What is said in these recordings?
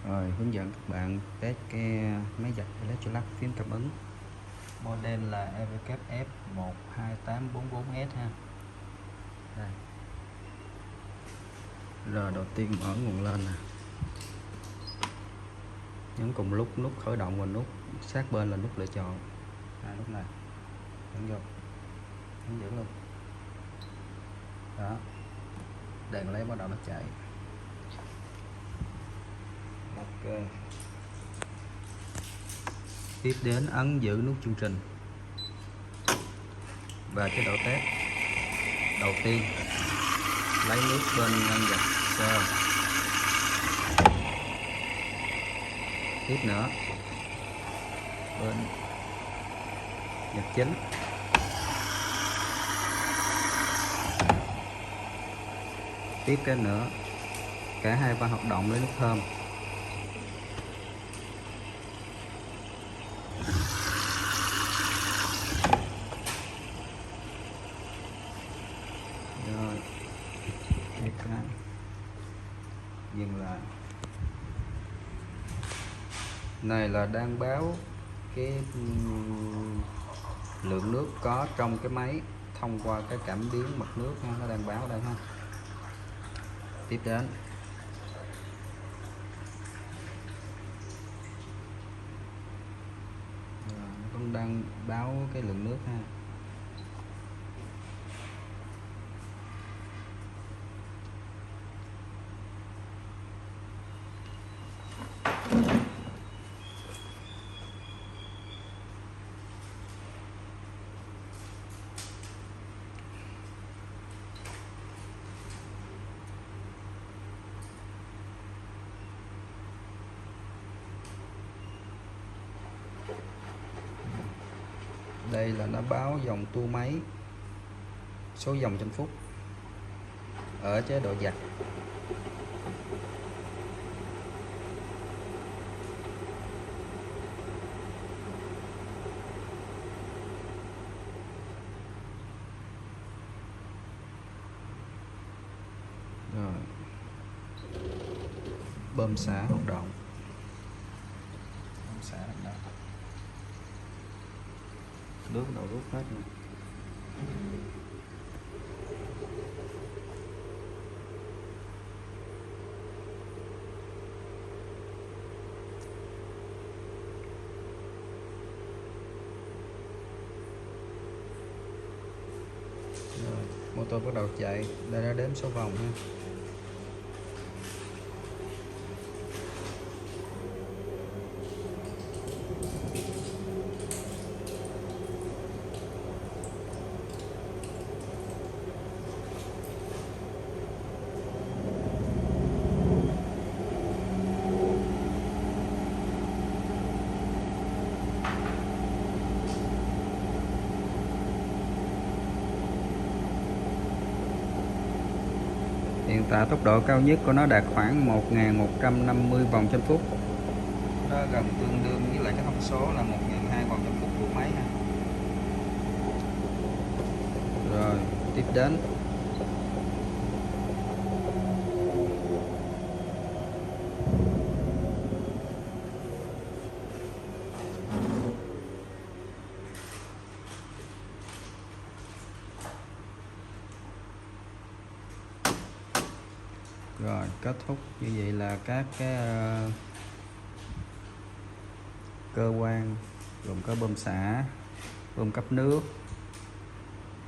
Rồi hướng dẫn các bạn test cái máy giặt Electrolux phím cảm ứng. Model là EVKF 12844S ha. Đây. Rồi đầu tiên mở nguồn lên nè. Nhấn cùng lúc nút khởi động và nút sát bên là nút lựa chọn. Nút này. Nhấn vô. Hướng dẫn luôn. Đó. Đèn lấy bắt đầu nó chạy. Ok. Tiếp đến ấn giữ nút chương trình và chế độ test. Đầu tiên lấy nước bên ngăn giặt sơ. Tiếp nữa bên giặt chính. Tiếp cái nữa cả hai van hoạt động lấy nước thơm. Rồi tiếp cái dừng lại. Này là đang báo cái lượng nước có trong cái máy thông qua cái cảm biến mực nước ha, nó đang báo đây ha. Tiếp đến nó cũng đang báo cái lượng nước ha. Đây là nó báo dòng tua máy, số dòng trên phút ở chế độ giặt. Rồi bơm xả hoạt động. Bơm xả hoạt động. Nước đầu rút hết rồi. Rồi, motor bắt đầu chạy, đây đã đếm số vòng ha. Hiện tại tốc độ cao nhất của nó đạt khoảng 1150 vòng trên phút. Nó gần tương đương với lại cái thông số là 1200 vòng trên phút của máy ha. Rồi, tiếp đến rồi kết thúc. Như vậy là các cái cơ quan gồm có bơm xả, bơm cấp nước,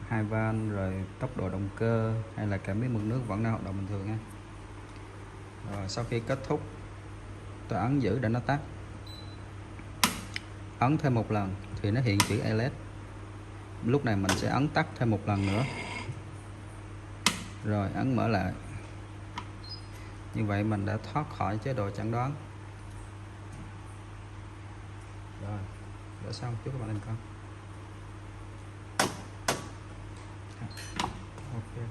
hai van, rồi tốc độ động cơ hay là cảm biến mực nước vẫn đang hoạt động bình thường ha. Rồi sau khi kết thúc tôi ấn giữ để nó tắt, ấn thêm một lần thì nó hiện chữ LED. Lúc này mình sẽ ấn tắt thêm một lần nữa, rồi ấn mở lại. Như vậy mình đã thoát khỏi chế độ chẩn đoán. Rồi, để xong chúc các bạn thành công. Ok.